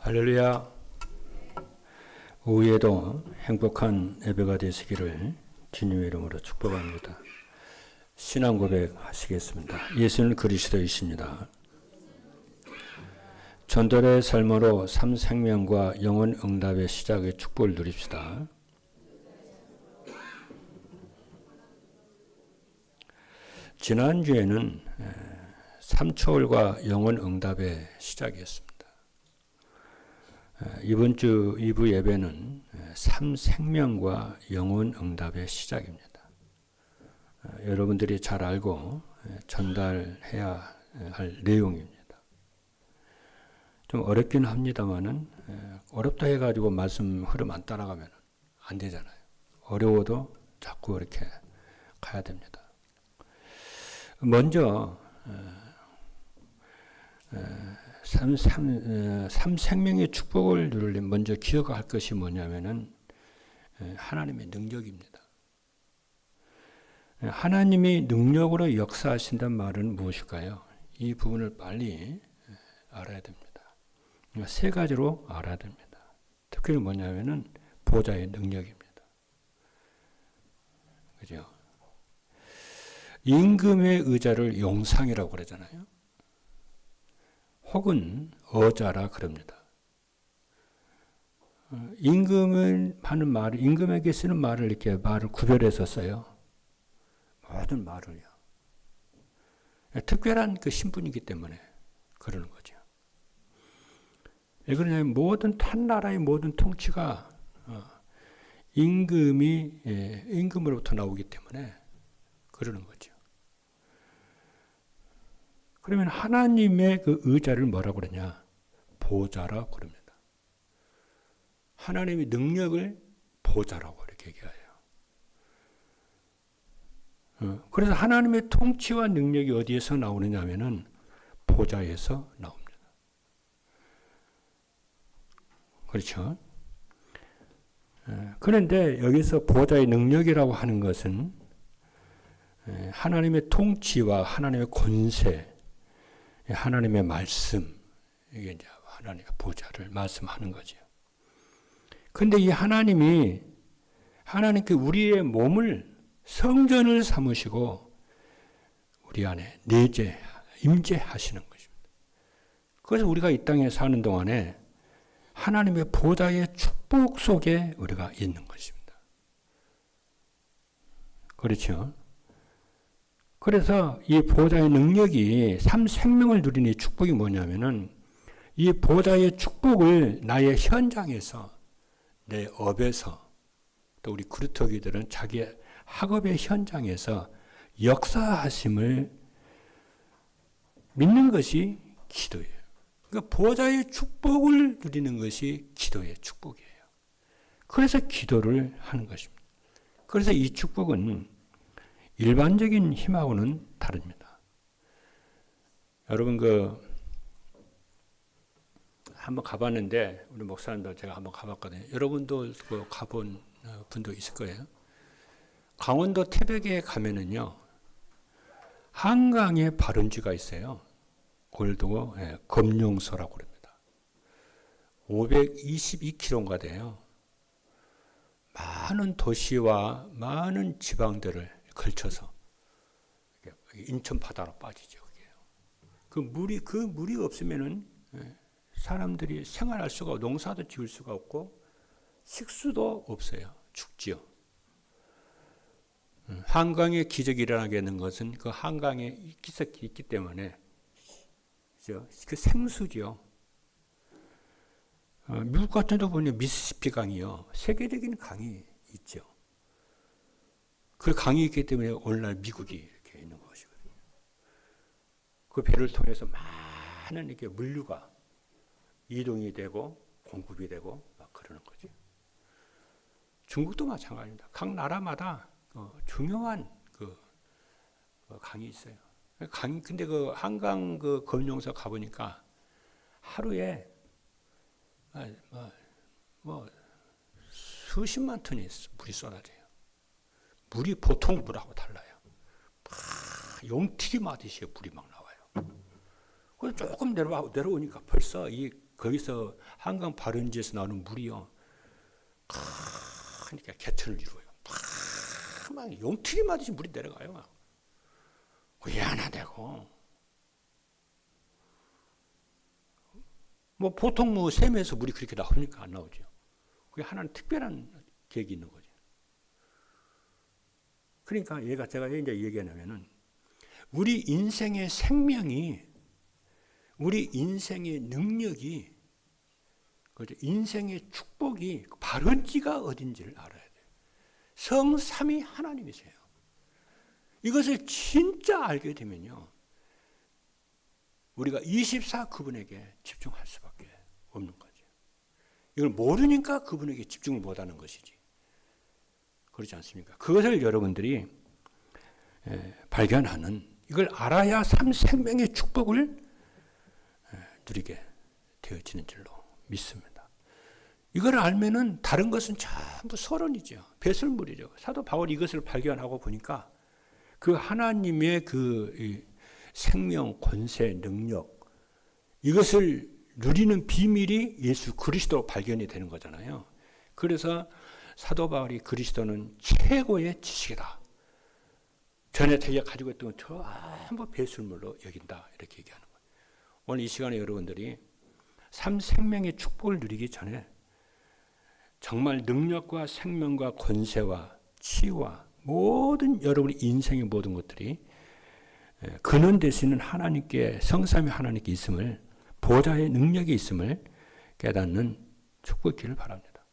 할렐루야. 오후에도 행복한 예배가 되시기를 주님의 이름으로 축복합니다. 신앙 고백 하시겠습니다. 예수는 그리스도이십니다. 전도의 삶으로 삶 생명과 영혼 응답의 시작의 축복을 누립시다. 지난주에는 삼초월과 영혼 응답의 시작이었습니다. 이번 주 2부 예배는 삶 생명과 영혼 응답의 시작입니다. 여러분들이 잘 알고 전달해야 할 내용입니다. 좀 어렵긴 합니다만은 어렵다 해가지고 말씀 흐름 안 따라가면 안 되잖아요. 어려워도 자꾸 이렇게 가야 됩니다. 먼저 삶 생명의 축복을 누리려면 먼저 기억할 것이 뭐냐면은 하나님의 능력입니다. 하나님이 능력으로 역사하신다는 말은 무엇일까요? 이 부분을 빨리 알아야 됩니다. 세 가지로 알아야 됩니다. 특히 뭐냐면은 보좌의 능력입니다. 그죠? 임금의 의자를 용상이라고 그러잖아요. 혹은 어자라 그럽니다. 임금은 하는 말을, 임금에게 쓰는 말을 이렇게 말을 구별해서 써요. 모든 말을요. 특별한 그 신분이기 때문에 그러는 거죠. 왜 그러냐면 모든 한 나라의 모든 통치가 임금으로부터 나오기 때문에 그러는 거죠. 그러면 하나님의 그 의자를 뭐라고 그러냐? 보좌라고 그럽니다. 하나님의 능력을 보좌라고 이렇게 얘기해요. 그래서 하나님의 통치와 능력이 어디에서 나오느냐 하면은 보좌에서 나옵니다. 그렇죠? 그런데 여기서 보좌의 능력이라고 하는 것은 하나님의 통치와 하나님의 권세, 하나님의 말씀, 이게 이제 하나님의 보좌를 말씀하는 거죠. 근데 이 하나님께 우리의 몸을 성전을 삼으시고 우리 안에 임재하시는 것입니다. 그래서 우리가 이 땅에 사는 동안에 하나님의 보좌의 축복 속에 우리가 있는 것입니다. 그렇죠? 그래서 이 보좌의 능력이 삶 생명을 누리는 이 축복이 뭐냐면은 이 보좌의 축복을 나의 현장에서, 내 업에서, 또 우리 그루터기들은 자기 학업의 현장에서 역사하심을 믿는 것이 기도예요. 그러니까 보좌의 축복을 누리는 것이 기도의 축복이에요. 그래서 기도를 하는 것입니다. 그래서 이 축복은 일반적인 힘하고는 다릅니다. 여러분 한번 가봤는데 우리 목사님도 제가 한번 가봤거든요. 여러분도 가본 분도 있을 거예요. 강원도 태백에 가면은요 한강에 발원지가 있어요. 그걸 두고 검룡소라고 그럽니다. 522km가 돼요. 많은 도시와 많은 지방들을 걸쳐서 인천 바다로 빠지죠. 그 물이 없으면은 사람들이 생활할 수가 없고 농사도 지을 수가 없고 식수도 없어요. 죽지요. 한강에 기적이 일어나게 되는 것은 그 한강에 기석이 있기 때문에 그 생수죠. 미국 같은 데 보면 미시시피 강이요. 세계적인 강이 있죠. 그 강이 있기 때문에 오늘날 미국이 이렇게 있는 것이거든요. 그 배를 통해서 많은 이렇게 물류가 이동이 되고 공급이 되고 막 그러는 거죠. 중국도 마찬가지입니다. 각 나라마다 중요한 강이 있어요. 근데 그 한강 검룡소 가보니까 하루에 수십만 톤이 물이 쏟아져요. 물이 보통 물하고 달라요. 용티리 마듯이 물이 막 나와요. 그래서 조금 내려오니까 벌써 이 거기서 한강 발원지에서 나오는 물이요. 그러니까 개천을 이루어요. 막 용트리 맞듯이 물이 내려가요. 막. 위안하대고. 뭐 보통 뭐 샘에서 물이 그렇게 나오니까 안 나오죠. 그게 하나는 특별한 계획이 있는 거죠. 그러니까 제가 이제 얘기하냐면은 우리 인생의 생명이, 우리 인생의 능력이, 인생의 축복이 발원지가 어딘지를 알아야 돼요. 성삼위 하나님이세요. 이것을 진짜 알게 되면요, 우리가 24 그분에게 집중할 수밖에 없는 거죠. 이걸 모르니까 그분에게 집중을 못하는 것이지. 그렇지 않습니까? 그것을 여러분들이 발견하는, 이걸 알아야 생명의 축복을 누리게 되어지는 줄로 믿습니다. 이걸 알면은 다른 것은 전부 서론이죠. 배설물이죠. 사도 바울이 이것을 발견하고 보니까 그 하나님의 그 생명, 권세, 능력, 이것을 누리는 비밀이 예수 그리스도로 발견이 되는 거잖아요. 그래서 사도 바울이 그리스도는 최고의 지식이다. 전에 자기가 가지고 있던 건 전부 배설물로 여긴다. 이렇게 얘기하는 거예요. 오늘 이 시간에 여러분들이 생명의 축복을 누리기 전에 정말 능력과 생명과 권세와 치유와 모든 여러분의 인생의 모든 것들이 근원 되시는 하나님께, 성삼위 하나님께 있음을, 보좌의 능력이 있음을 깨닫는 축복기를 바랍니다.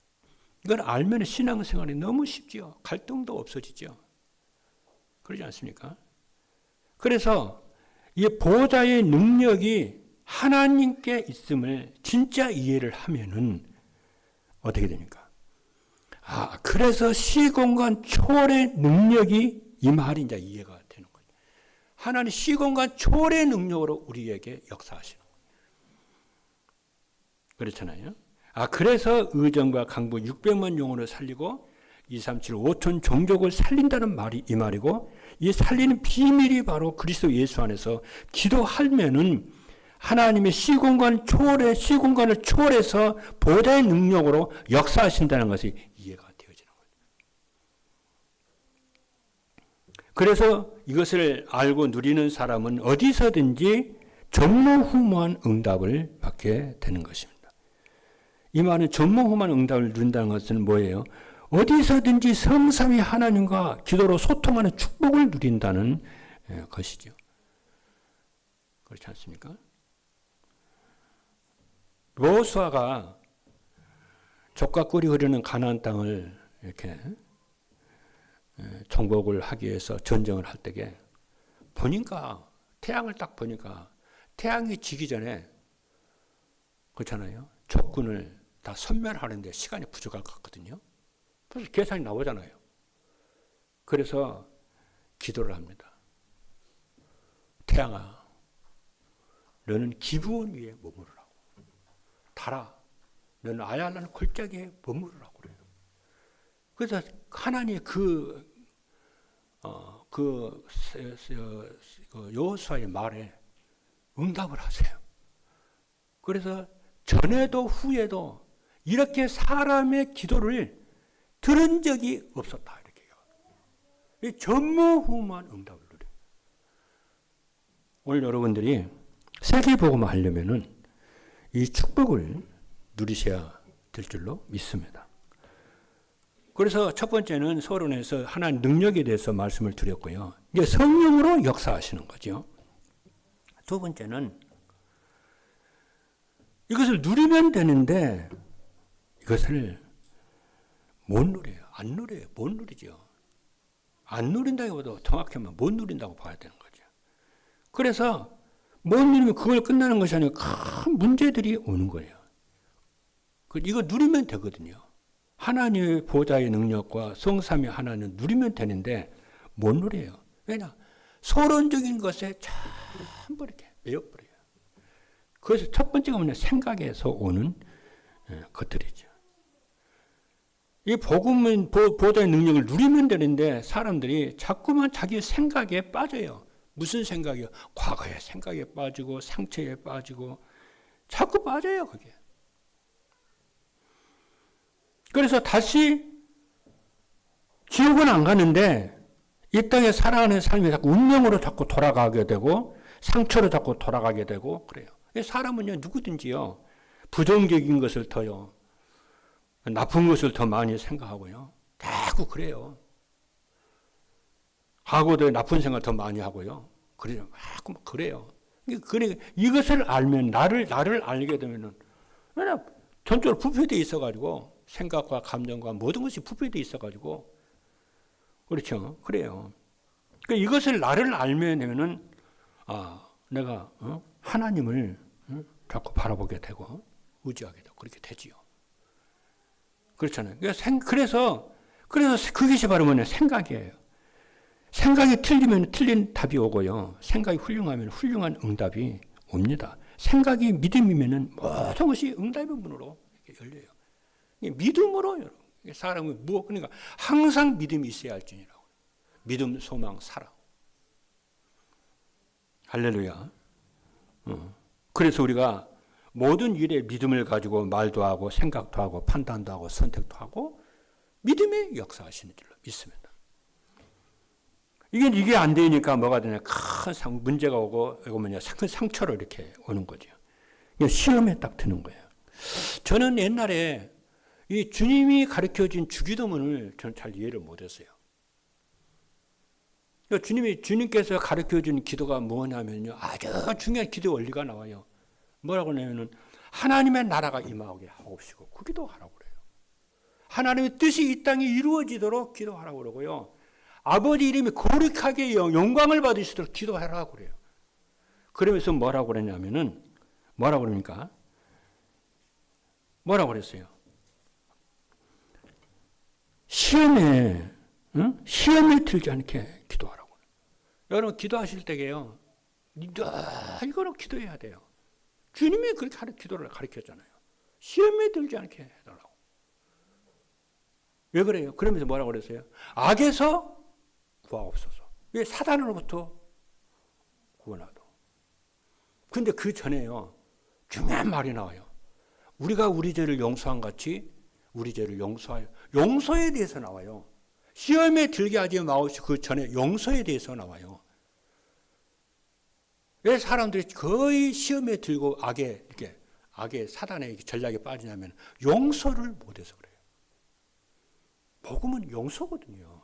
이걸 알면 신앙생활이 너무 쉽지요. 갈등도 없어지죠. 그러지 않습니까? 그래서 이 보좌의 능력이 하나님께 있음을 진짜 이해를 하면은 어떻게 됩니까? 그래서 시공간 초월의 능력이 이 말이 이제 이해가 되는 거죠. 하나님 시공간 초월의 능력으로 우리에게 역사하시는 거예요. 그렇잖아요. 그래서 의정과 강부 600만 영혼을 살리고 237 5천 종족을 살린다는 말이 이 말이고, 이 살리는 비밀이 바로 그리스도 예수 안에서 기도하면은 하나님의 시공간을 초월해서 보좌의 능력으로 역사하신다는 것이 이해가 되어지는 거예요. 그래서 이것을 알고 누리는 사람은 어디서든지 전무후무한 응답을 받게 되는 것입니다. 이 말은 전무후무한 응답을 누린다는 것은 뭐예요? 어디서든지 성삼위 하나님과 기도로 소통하는 축복을 누린다는 것이죠. 그렇지 않습니까? 여호수아가 족과 꿀이 흐르는 가나안 땅을 이렇게 정복을 하기 위해서 전쟁을 할 때에 보니까, 태양을 딱 보니까 태양이 지기 전에, 그렇잖아요, 적군을 다 섬멸하는데 시간이 부족할 것 같거든요. 그래서 계산이 나오잖아요. 그래서 기도를 합니다. 태양아, 너는 기브온 위에 머무르라고. 달아, 너는 아얄란 골짜기에 머무르라고 그래요. 그래서 하나님이 여호수아의 말에 응답을 하세요. 그래서 전에도 후에도 이렇게 사람의 기도를 들은 적이 없었다. 이렇게 전무후무한 응답을 누려요. 오늘 여러분들이 세계복음을 하려면은 이 축복을 누리셔야 될 줄로 믿습니다. 그래서 첫 번째는 서론에서 하나님 능력에 대해서 말씀을 드렸고요. 이제 성령으로 역사하시는 거죠. 두 번째는 이것을 누리면 되는데 이것을 못 누려요. 안 누려요. 못 누리죠. 안 누린다기보다 정확히 하면 못 누린다고 봐야 되는 거죠. 그래서 못 누리면 그걸 끝나는 것이 아니고 큰 문제들이 오는 거예요. 이거 누리면 되거든요. 하나님의 보좌의 능력과 성삼위 하나는 누리면 되는데 못 누려요. 왜냐? 서론적인 것에 전부 이렇게 매여버려요. 그래서 첫 번째가 뭐냐? 생각에서 오는 것들이죠. 이 복음은 보좌의 능력을 누리면 되는데 사람들이 자꾸만 자기 생각에 빠져요. 무슨 생각이요? 과거의 생각에 빠지고 상처에 빠지고 자꾸 빠져요, 그게. 그래서 다시 지옥은 안 가는데 이 땅에 살아가는 삶이 자꾸 운명으로 자꾸 돌아가게 되고 상처로 자꾸 돌아가게 되고 그래요. 사람은요, 누구든지요, 부정적인 것을 더요, 나쁜 것을 더 많이 생각하고요. 자꾸 그래요. 과거도 나쁜 생각 더 많이 하고요. 그래요. 자꾸 그래요. 그래, 이것을 알면, 나를 알게 되면은, 왜냐, 전적으로 부패되어 있어가지고, 생각과 감정과 모든 것이 부패되어 있어가지고, 그렇죠. 그래요. 그러니까 이것을 나를 알면은, 내가, 하나님을, 자꾸 바라보게 되고, 의지하게 되고, 그렇게 되지요. 그렇잖아요. 그래서 그것이 바로 뭐냐, 생각이에요. 생각이 틀리면 틀린 답이 오고요. 생각이 훌륭하면 훌륭한 응답이 옵니다. 생각이 믿음이면은 모든 것이 응답의 문으로 열려요. 믿음으로 열어요. 사람은 그러니까 항상 믿음이 있어야 할지니라고. 믿음, 소망, 사랑. 할렐루야. 그래서 우리가 모든 일에 믿음을 가지고 말도 하고 생각도 하고 판단도 하고 선택도 하고 믿음의 역사하시는 줄로 믿습니다. 이게 안 되니까 뭐가 되냐, 큰 문제가 오고, 이거 뭐냐, 큰 상처로 이렇게 오는 거죠. 시험에 딱 드는 거예요. 저는 옛날에 이 주님이 가르쳐 준 주기도문을 저는 잘 이해를 못 했어요. 주님께서 가르쳐 준 기도가 뭐냐면요, 아주 중요한 기도 원리가 나와요. 뭐라고 하냐면은, 하나님의 나라가 임하게 하옵시고, 그 기도하라고 그래요. 하나님의 뜻이 이 땅에 이루어지도록 기도하라고 그러고요. 아버지 이름이 거룩하게 영광을 받으시도록 기도하라고 그래요. 그러면서 뭐라고 그러냐면은, 뭐라고 그러니까? 뭐라고 그랬어요? 시험에 들지 않게 기도하라고. 여러분, 기도하실 때게요, 이거로 기도해야 돼요. 주님이 그렇게 기도를 가르쳤잖아요. 시험에 들지 않게 해달라고. 왜 그래요? 그러면서 뭐라고 그랬어요? 악에서 구하옵소서. 왜? 사단으로부터 구원하도. 근데 그 전에요, 중요한 말이 나와요. 우리가 우리 죄를 용서한 같이 우리 죄를 용서하여. 용서에 대해서 나와요. 시험에 들게 하지 마옵시고, 그 전에 용서에 대해서 나와요. 왜 사람들이 거의 시험에 들고 악의 사단의 전략에 빠지냐면 용서를 못해서 그래요. 복음은 용서거든요.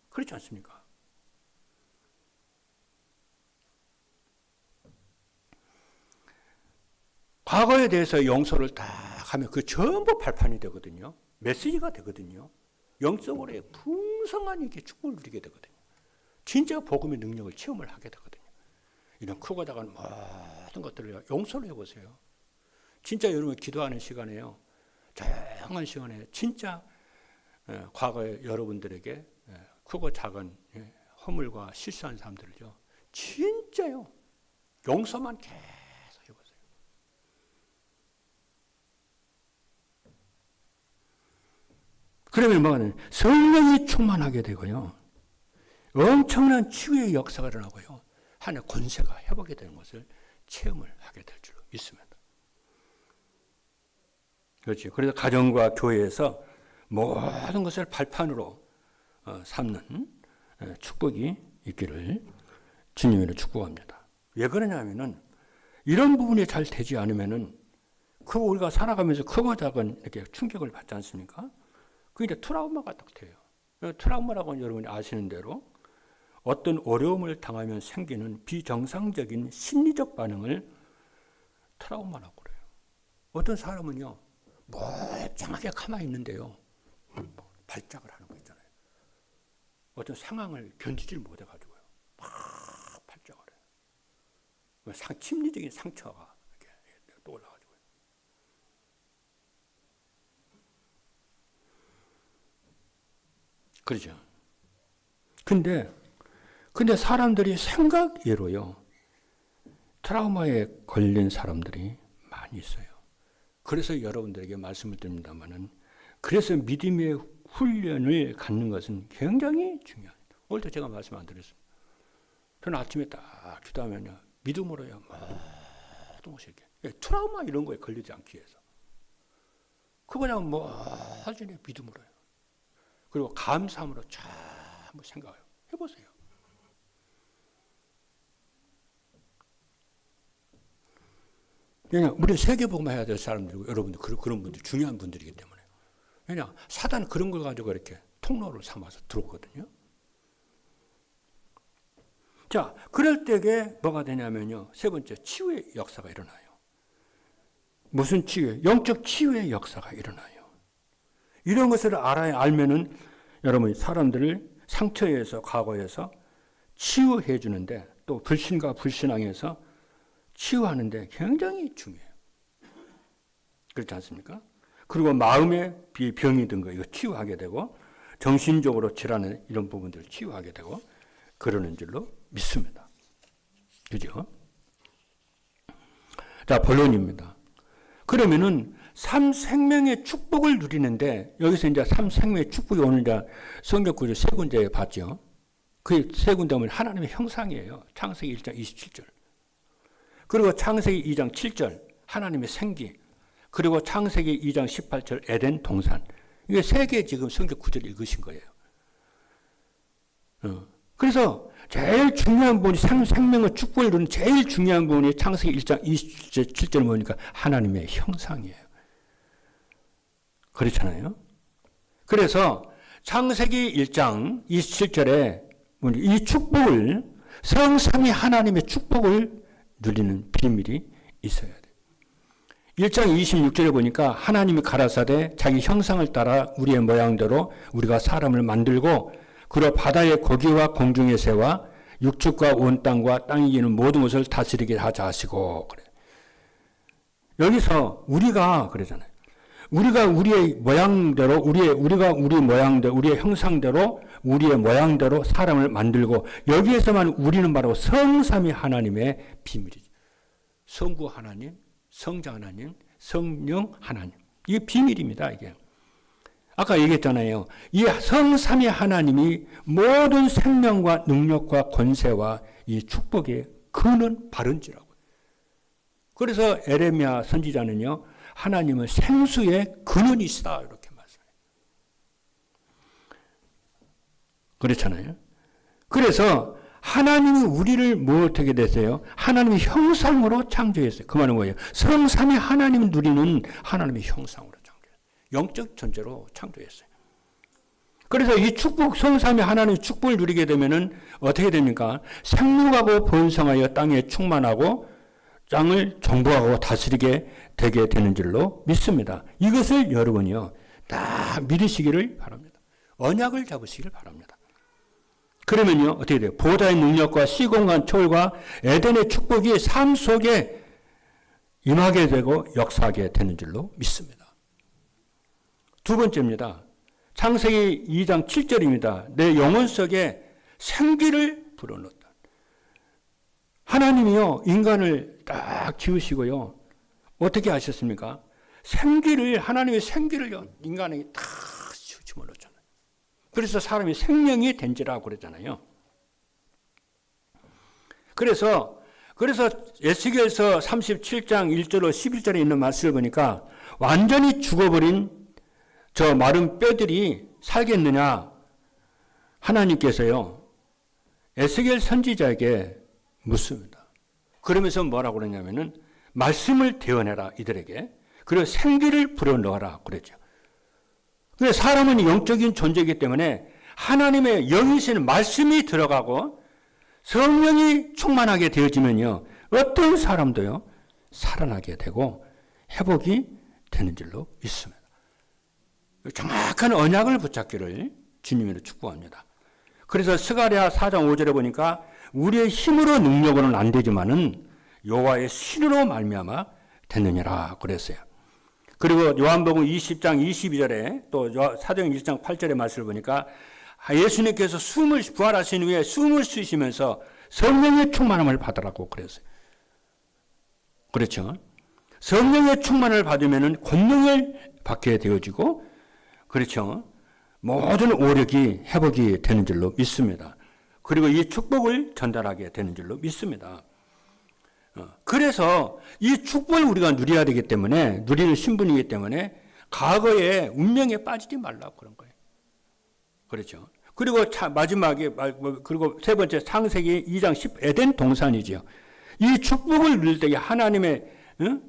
그렇지 않습니까? 과거에 대해서 용서를 딱 하면 그 전부 발판이 되거든요. 메시지가 되거든요. 영적으로 풍성한 이렇게 축복을 누리게 되거든요. 진짜 복음의 능력을 체험을 하게 되거든요. 이런 크고 작은 모든 것들을 용서를 해보세요. 진짜 여러분 기도하는 시간에요, 조용한 시간에 진짜 과거에 여러분들에게 크고 작은 허물과 실수한 사람들을요, 진짜요, 용서만 계속 해보세요. 그러면 뭐는 성령이 충만하게 되고요, 엄청난 치유의 역사가 일어나고요, 하나님의 권세가 회복이 되는 것을 체험을 하게 될 줄로 믿습니다. 그렇죠. 그래서 가정과 교회에서 모든 것을 발판으로 삼는 축복이 있기를 주님으로 축복합니다. 왜 그러냐면은 이런 부분이 잘 되지 않으면은 우리가 살아가면서 크고 작은 이렇게 충격을 받지 않습니까? 그게 이제 트라우마가 딱 돼요. 트라우마라고는 여러분이 아시는 대로 어떤 어려움을 당하면 생기는 비정상적인 심리적 반응을 트라우마라고 그래요. 어떤 사람은요, 멀쩡하게 가만히 있는데요, 발작을 하는 거 있잖아요. 어떤 상황을 견디질 못해가지고요, 막 발작을 해요. 심리적인 상처가 이렇게 또 올라가지고요. 그렇죠. 근데 사람들이 생각외로요, 트라우마에 걸린 사람들이 많이 있어요. 그래서 여러분들에게 말씀을 드립니다만은, 그래서 믿음의 훈련을 갖는 것은 굉장히 중요합니다. 오늘도 제가 말씀 안 드렸습니다. 저는 아침에 딱 기도하면요, 믿음으로요, 모든 것이 이렇게 트라우마 이런 거에 걸리지 않기 위해서. 그냥 모든 믿음으로 해요. 그리고 감사함으로 쫙 한번 생각해요. 해보세요. 왜냐, 우리는 세계복음만 해야 될 사람들이고, 여러분들, 그런 분들, 중요한 분들이기 때문에. 왜냐, 사단은 그런 걸 가지고 이렇게 통로를 삼아서 들어오거든요. 자, 그럴 때에 뭐가 되냐면요. 세 번째, 치유의 역사가 일어나요. 무슨 치유? 영적 치유의 역사가 일어나요. 이런 것을 알면은 여러분, 사람들을 상처에서, 과거에서 치유해 주는데, 또 불신과 불신앙에서 치유하는데 굉장히 중요해요. 그렇지 않습니까? 그리고 마음의 병이 든 거 이거 치유하게 되고, 정신적으로 질환의 이런 부분들을 치유하게 되고 그러는 줄로 믿습니다. 그죠? 자, 본론입니다. 그러면은 삼생명의 축복을 누리는데, 여기서 이제 삼생명의 축복이 오는 이제 성경 구절 세 군데 봤죠. 그 세 군데 보면 하나님의 형상이에요. 창세기 1장 27절. 그리고 창세기 2장 7절 하나님의 생기. 그리고 창세기 2장 18절 에덴 동산. 이게 세 개 지금 성경 구절을 읽으신 거예요. 그래서 제일 중요한 부분이 생명의 축복을 이루는 제일 중요한 부분이 창세기 1장 27절 보니까 하나님의 형상이에요. 그렇잖아요. 그래서 창세기 1장 27절에 이 축복을, 성삼위 하나님의 축복을 누리는 비밀이 있어야 돼요. 1장 26절에 보니까 하나님이 가라사대 자기 형상을 따라 우리의 모양대로 우리가 사람을 만들고 그로 바다의 고기와 공중의 새와 육축과 온 땅과 땅이 기는 모든 것을 다스리게 하자 하시고, 그래. 여기서 우리가 그러잖아요. 우리가 우리의 모양대로, 우리가 우리 모양대로, 우리의 형상대로, 우리의 모양대로 사람을 만들고, 여기에서만 우리는 바로 성삼위 하나님의 비밀이죠. 성부 하나님, 성자 하나님, 성령 하나님. 이게 비밀입니다, 이게. 아까 얘기했잖아요. 이 성삼위 하나님이 모든 생명과 능력과 권세와 이 축복의 근원 발원지라고. 그래서 에레미야 선지자는요, 하나님은 생수의 근원이시다 이렇게 말씀해요. 그렇잖아요. 그래서 하나님이 우리를 뭐 어떻게 되세요? 하나님의 형상으로 창조했어요. 그 말은 뭐예요? 성삼위 하나님을 누리는 하나님의 형상으로 창조했어요. 영적 존재로 창조했어요. 그래서 이 축복, 성삼위 하나님의 축복을 누리게 되면은 어떻게 됩니까? 생육하고 번성하여 땅에 충만하고 땅을 정복하고 다스리게 되게 되는 줄로 믿습니다. 이것을 여러분이요, 딱 믿으시기를 바랍니다. 언약을 잡으시기를 바랍니다. 그러면요, 어떻게 돼요? 보좌의 능력과 시공간 초월과 에덴의 축복이 삶 속에 임하게 되고 역사하게 되는 줄로 믿습니다. 두 번째입니다. 창세기 2장 7절입니다. 내 영혼 속에 생기를 불어넣었다. 하나님이요, 인간을 딱 지으시고요, 어떻게 하셨습니까? 생기를, 하나님의 생기를 인간에게 딱 집어넣었잖아요. 그래서 사람이 생명이 된지라고 그랬잖아요. 그래서 에스겔서 37장 1절로 11절에 있는 말씀을 보니까 완전히 죽어버린 저 마른 뼈들이 살겠느냐? 하나님께서요, 에스겔 선지자에게 묻습니다. 그러면서 뭐라고 그러냐면은 말씀을 대언해라 이들에게. 그리고 생기를 불어넣어라 그랬죠. 그래서 사람은 영적인 존재이기 때문에 하나님의 영이신 말씀이 들어가고 성령이 충만하게 되어지면요, 어떤 사람도요 살아나게 되고 회복이 되는 줄로 믿습니다. 정확한 언약을 붙잡기를 주님으로 축복합니다. 그래서 스가랴 4장 5절에 보니까 우리의 힘으로 능력으로는 안 되지만은 여호와의 신으로 말미암아 됐느니라 그랬어요. 그리고 요한복음 20장 22절에 또 사도행 1장 8절의 말씀을 보니까 예수님께서 부활하신 후에 숨을 쉬시면서 성령의 충만함을 받으라고 그랬어요. 그렇죠? 성령의 충만을 받으면은 권능을 받게 되어지고, 그렇죠? 모든 오력이 회복이 되는 줄로 믿습니다. 그리고 이 축복을 전달하게 되는 줄로 믿습니다. 그래서 이 축복을 우리가 누려야 되기 때문에, 누리는 신분이기 때문에 과거의 운명에 빠지지 말라고 그런 거예요. 그렇죠. 그리고 마지막에, 그리고 세 번째 창세기 2장 10 에덴 동산이죠. 이 축복을 누릴 때 하나님의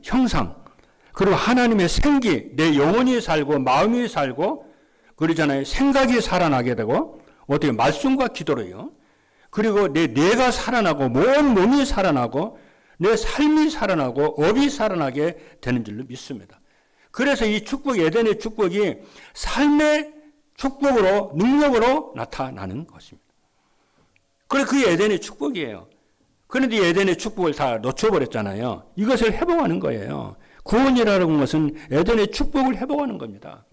형상, 그리고 하나님의 생기, 내 영혼이 살고 마음이 살고 그러잖아요. 생각이 살아나게 되고 어떻게 말씀과 기도로요. 그리고 내 뇌가 살아나고 온 몸이 살아나고 내 삶이 살아나고 업이 살아나게 되는 줄로 믿습니다. 그래서 이 축복, 에덴의 축복이 삶의 축복으로, 능력으로 나타나는 것입니다. 그래서 그게 에덴의 축복이에요. 그런데 이 에덴의 축복을 다 놓쳐버렸잖아요. 이것을 회복하는 거예요. 구원이라는 것은 에덴의 축복을 회복하는 겁니다.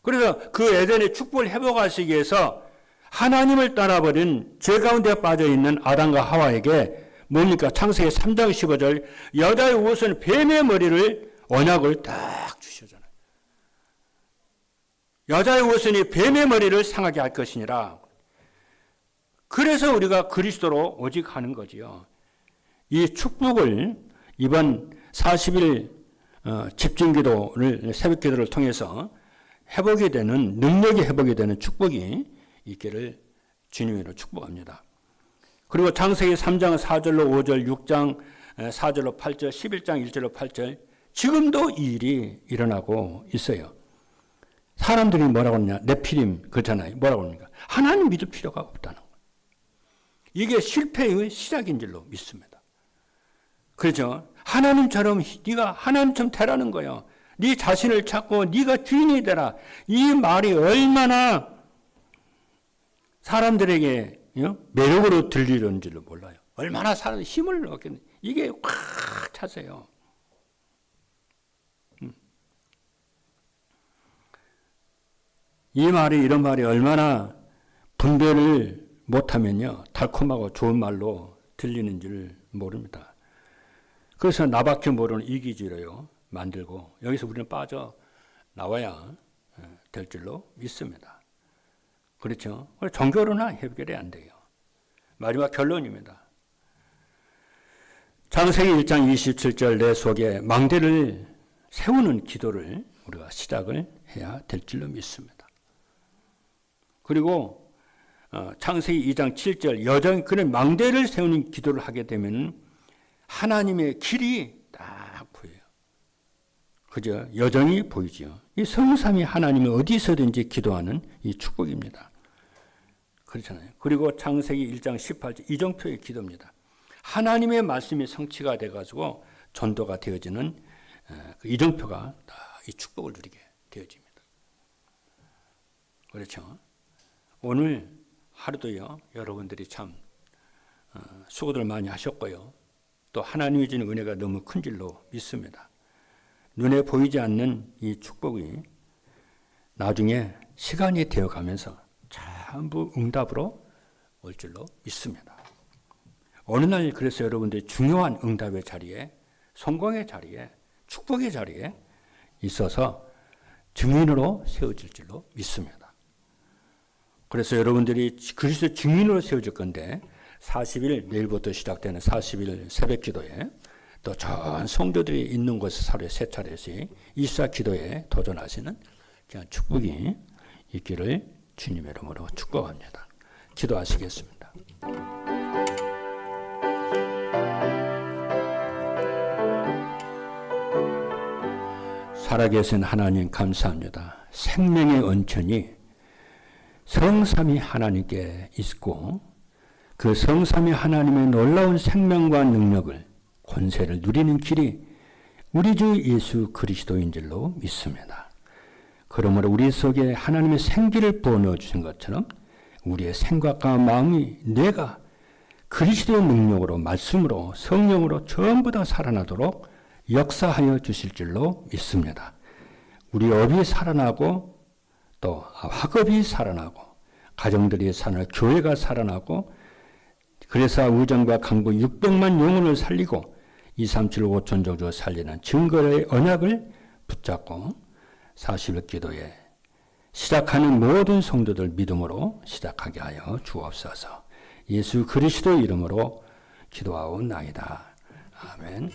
그래서 그 에덴의 축복을 회복하시기 위해서 하나님을 따라버린 죄 가운데 빠져있는 아담과 하와에게 뭡니까? 창세기 3장 15절 여자의 옷은 뱀의 머리를 언약을 딱 주시잖아요. 여자의 옷은 뱀의 머리를 상하게 할 것이니라. 그래서 우리가 그리스도로 오직 하는 거지요. 이 축복을 이번 40일 집중기도를 새벽기도를 통해서 회복이 되는, 능력이 회복이 되는 축복이 있기를 주님으로 축복합니다. 그리고 창세기 3장 4절로 5절, 6장 4절로 8절, 11장 1절로 8절 지금도 이 일이 일어나고 있어요. 사람들이 뭐라고 하느냐? 네피림 그렇잖아요. 뭐라고 합니까? 하나님 믿을 필요가 없다는 거예요. 이게 실패의 시작인 줄로 믿습니다. 그렇죠? 하나님처럼 네가 하나님처럼 되라는 거예요. 네 자신을 찾고 네가 주인이 되라. 이 말이 얼마나 사람들에게 매력으로 들리는 줄을 몰라요. 얼마나 사람들이 힘을 얻겠는지. 이게 꽉 차세요. 이 말이, 이런 말이 얼마나 분별을 못하면요, 달콤하고 좋은 말로 들리는 줄 모릅니다. 그래서 나밖에 모르는 이기주의로 만들고 여기서 우리는 빠져 나와야 될 줄로 믿습니다. 그렇죠? 종교로나 해결이 안 돼요. 마지막 결론입니다. 창세기 1장 27절 내 속에 망대를 세우는 기도를 우리가 시작을 해야 될 줄로 믿습니다. 그리고 창세기 2장 7절 여정이 그런 망대를 세우는 기도를 하게 되면 하나님의 길이 딱 보여요. 그죠? 여정이 보이죠. 이 성삼위 하나님이 어디서든지 기도하는 이 축복입니다. 그렇잖아요. 그리고 창세기 1장 18절 이정표의 기도입니다. 하나님의 말씀이 성취가 돼가지고 전도가 되어지는 그 이정표가 이 축복을 누리게 되어집니다. 그렇죠? 오늘 하루도요, 여러분들이 참 수고들 많이 하셨고요. 또 하나님이 주는 은혜가 너무 큰 줄로 믿습니다. 눈에 보이지 않는 이 축복이 나중에 시간이 되어가면서 전부 응답으로 올 줄로 믿습니다. 어느 날 그래서 여러분들이 중요한 응답의 자리에, 성공의 자리에, 축복의 자리에 있어서 증인으로 세워질 줄로 믿습니다. 그래서 여러분들이 그리스도 증인으로 세워질 건데 40일 내일부터 시작되는 40일 새벽 기도에 또 전 성도들이 있는 곳에 하루에 3차례씩 24 기도에 도전하시는 그냥 축복이 있기를 주님의 이름으로 축복합니다. 기도하시겠습니다. 살아계신 하나님 감사합니다. 생명의 원천이 성삼위 하나님께 있고 그 성삼위 하나님의 놀라운 생명과 능력을 권세를 누리는 길이 우리 주 예수 그리스도인 줄로 믿습니다. 그러므로 우리 속에 하나님의 생기를 부어넣어 주신 것처럼 우리의 생각과 마음이 뇌가 그리스도의 능력으로 말씀으로 성령으로 전부 다 살아나도록 역사하여 주실 줄로 믿습니다. 우리 업이 살아나고 또 학업이 살아나고 가정들이 살아나고 교회가 살아나고 그래서 우정과 강부 600만 영혼을 살리고 237 5천 조주 살리는 증거의 언약을 붙잡고 40일 기도에 시작하는 모든 성도들 믿음으로 시작하게 하여 주옵소서. 예수 그리스도 이름으로 기도하옵나이다. 아멘.